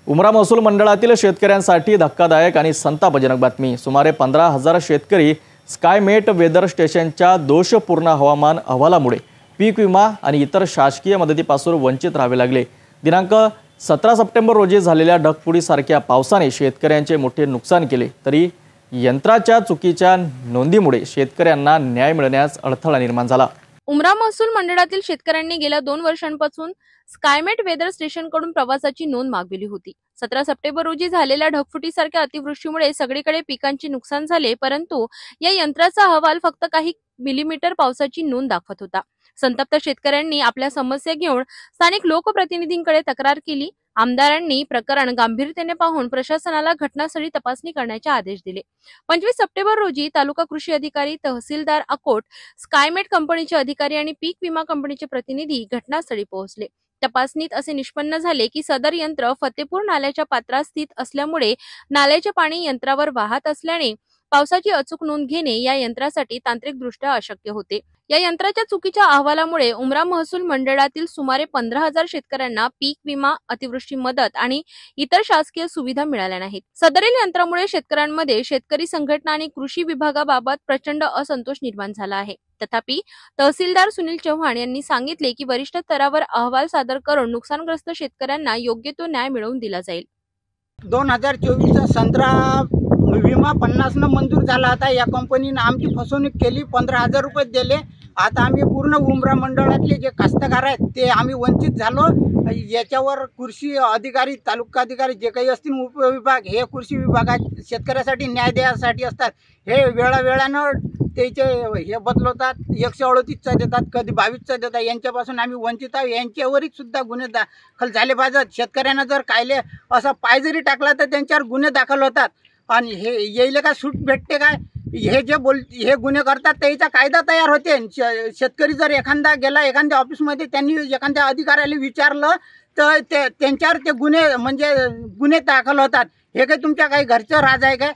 उमरा महसूल मंडळातील शेतकऱ्यांसाठी धक्कादायक आणि संतापजनक बातमी। सुमारे 15,000 शेतकरी स्कायमेट वेदर स्टेशनच्या दोषपूर्ण हवामान अहवालामुळे पीक विमा आणि इतर शासकीय मदतीपासून वंचित राहावे लागले। दिनांक 17 सप्टेंबर रोजी झालेल्या ढगफुटीसारख्या पावसाने शेतकऱ्यांचे मोठे नुकसान केले, तरी यंत्राच्या चुकीच्या नोंदीमुळे शेतकऱ्यांना न्याय मिळण्यास अडथळा निर्माण झाला। उमरा महसूल मंडळातील शेतकऱ्यांनी गेल्या 2 वर्षांपासून स्कायमेट वेदर स्टेशनकडून प्रवासाची नोंद मागविली होती। 17 सप्टेंबर रोजी झालेल्या ढगफुटीसारख्या अतिवृष्टीमुळे सगळीकडे पिकांचे नुकसान झाले, परंतु या यंत्राचा अहवाल फक्त काही मिलीमीटर पावसाची नोंद दाखवत होता। संतप्त शेतकऱ्यांनी आपल्या समस्या घेऊन स्थानिक लोकप्रतिनिधींकडे तक्रार केली। आमदारांनी प्रकरण गांभीर्याने पाहून प्रशासनाला घटनास्थळी तपासणी करण्याचे आदेश दिले। 25 सप्टेंबर रोजी तालुका कृषी अधिकारी, तहसीलदार अकोट, स्कायमेट कंपनीचे अधिकारी आणि पीक विमा कंपनीचे प्रतिनिधी घटनास्थळी पोहोचले। तपासणीत असे निष्पन्न झाले की सदर यंत्र फतेपूर नाल्याच्या पात्रात स्थित असल्यामुळे नाल्याचे पाणी यंत्रावर वाहत असल्याने पावसाची अचूक नोंद घेणे या यंत्रासाठी तांत्रिकदृष्ट्या अशक्य होते। या यंत्राच्या चुकीच्या अहवालामुळे उमरा महसूल मंडळातील सुमारे 15,000 शेतकऱ्यांना पीक विमा, अतिवृष्टी मदत आणि इतर शासकीय सुविधा मिळाल्या नाहीत। सदरील यंत्रामुळे शेतकऱ्यांमध्ये शेतकरी संघटना आणि कृषी विभागाबाबत प्रचंड असंतोष निर्माण झाला आहे। तथापि तहसीलदार सुनील चव्हाण यांनी सांगितले की वरिष्ठ स्तरावर अहवाल सादर करून नुकसानग्रस्त शेतकऱ्यांना योग्य तो न्याय मिळवून दिला जाईल। 2024चा संत्रा विमा 50 मंजूर झाला होता। या कंपनीने आमची फसवणूक केली, 15,000 रुपये दिले। आता आम्ही पूर्ण उमरा मंडळातले जे कास्तकार आहेत ते आम्ही वंचित झालो। याच्यावर कृषी अधिकारी, तालुका अधिकारी जे काही असतील, उपविभाग, हे कृषी विभागात शेतकऱ्यासाठी न्याय देण्यासाठी असतात। हे वेळावेळानं त्याचे हे बदलवतात, 138चा देतात, कधी 22चा देतात। यांच्यापासून आम्ही वंचित आहोत। यांच्यावरही सुद्धा गुन्हे दाखल झाले पाहिजेत। शेतकऱ्यांना जर कायले असा पाय जरी टाकला तर त्यांच्यावर गुन्हे दाखल होतात आणि हे येईल का सूट भेटते काय? हे जे हे गुन्हे करतात त्याचा कायदा तयार होते। शेतकरी जर एखादा गेला एखाद्या ऑफिसमध्ये, त्यांनी एखाद्या अधिकाऱ्याला विचारलं तर त्यांच्यावर ते गुन्हे म्हणजे गुन्हे दाखल होतात। हे काही तुमच्या काही घरचं राज आहे काय?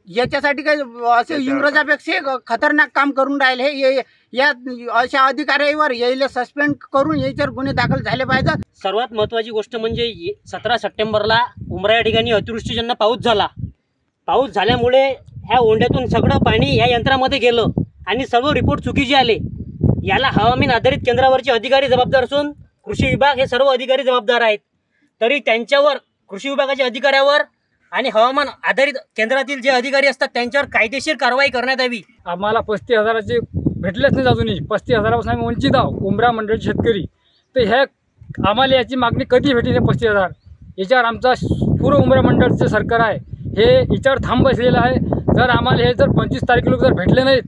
याच्यासाठी काही असे इंग्रजापेक्षा खतरनाक काम करून राहिले। हे या अशा अधिकाऱ्यावर यायला सस्पेंड करून याच्यावर गुन्हे दाखल झाले पाहिजेत। सर्वात महत्त्वाची गोष्ट म्हणजे 17 सप्टेंबरला उमरा या ठिकाणी अतिवृष्टीजन्य पाऊस झाला। पाऊस झाल्यामुळे ह्या ओंड्यातून सगळं पाणी या यंत्रामध्ये गेलं आणि सर्व रिपोर्ट चुकीचे आले। याला हवामान आधारित केंद्रावरचे अधिकारी जबाबदार असून कृषी विभाग हे सर्व अधिकारी जबाबदार आहेत। तरी त्यांच्यावर, कृषी विभागाच्या अधिकाऱ्यावर आणि हवामान आधारित केंद्रातील जे अधिकारी असतात त्यांच्यावर कायदेशीर कारवाई करण्यात यावी। आम्हाला 35,000चे भेटलेच नाही अजूनही। 35,000पासून आम्ही वंचित आहोत, उमरा मंडळ शेतकरी। तर ह्या आम्हाला याची मागणी कधी भेटेल? 35,000 याच्यावर आमचा पूर्ण उमरा मंडळचं सरकार आहे हे याच्यावर थांब बसलेलं आहे। जर आम्हाला हे जर 25 तारखेला जर भेटले नाहीत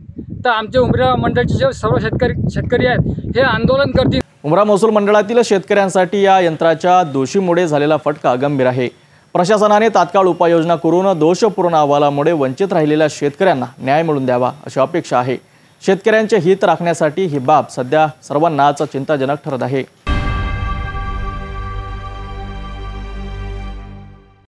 तर आमचे उमरा मंडळचे जे सर्व शेतकरी आहेत हे आंदोलन करतील। उमरा महसूल मंडळातील शेतकऱ्यांसाठी या यंत्राच्या दोषीमुळे झालेला फटका गंभीर आहे। प्रशासनाने तात्काळ उपाययोजना करून दोषपूर्ण अहवालामुळे वंचित राहिलेल्या शेतकऱ्यांना न्याय मिळवून द्यावा अशी अपेक्षा आहे। शेतकऱ्यांचे हित राखण्यासाठी ही बाब सध्या सर्वांनाच चिंताजनक ठरत आहे।